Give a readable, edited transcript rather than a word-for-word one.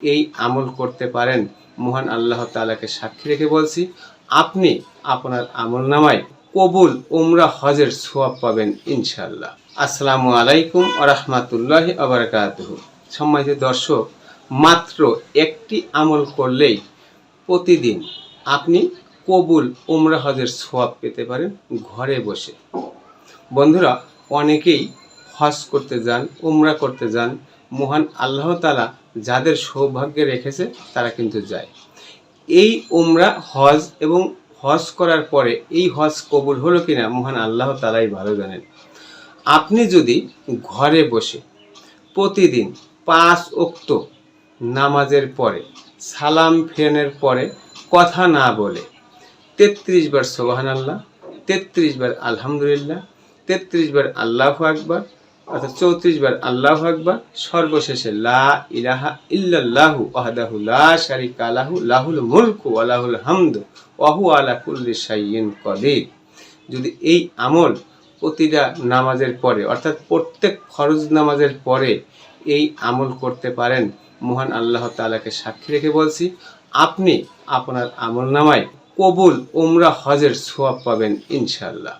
এই আমল করতে পারেন, মহান আল্লাহ তাআলাকে সাক্ষী রেখে বলছি, আপনি আপনার আমলনামায় কবুল উমরা হজের সওয়াব পাবেন ইনশাআল্লাহ। আসসালামু আলাইকুম ওয়া রাহমাতুল্লাহি ওয়া বারাকাতুহু। সম্মানিত দর্শক, মাত্র একটি আমল করলেই প্রতিদিন আপনি কবুল উমরা হজের সওয়াব পেতে পারেন ঘরে বসে। বন্ধুরা, অনেকেই হজ করতে যান, উমরা করতে যান, মহান আল্লাহ তাআলা যাদের সৌভাগ্যে রেখেছে তারা কিন্তু যায়। এই উমরা হজ এবং হজ করার পরে এই হজ কবুল হলো কিনা মহান আল্লাহ তাআলাই ভালো জানেন। আপনি যদি ঘরে বসে প্রতিদিন 5 ওয়াক্ত নামাজের পরে সালাম ফেরানোর পরে কথা না বলে 33 বার সুবহানাল্লাহ, 33 বার আলহামদুলিল্লাহ, 33 বার আল্লাহু আকবার, অর্থাৎ 34 বার আল্লাহু আকবার, সর্বশেষে লা ইলাহা ইল্লাল্লাহু ওয়াহদাহু লা শারীকা লাহু লাহুল মুলকু ওয়া লাহুল হামদু ওয়া হুয়া আলা কুল্লি শাইইন কাদির। যদি এই আমল প্রতিটা নামাজের পরে, অর্থাৎ প্রত্যেক ফরজ নামাজের পরে এই আমল করতে পারেন, মহান আল্লাহ তাআলাকে সাক্ষী রেখে বলছি, আপনি আপনার আমলনামায় কবুল উমরা হজের সওয়াব পাবেন ইনশাআল্লাহ।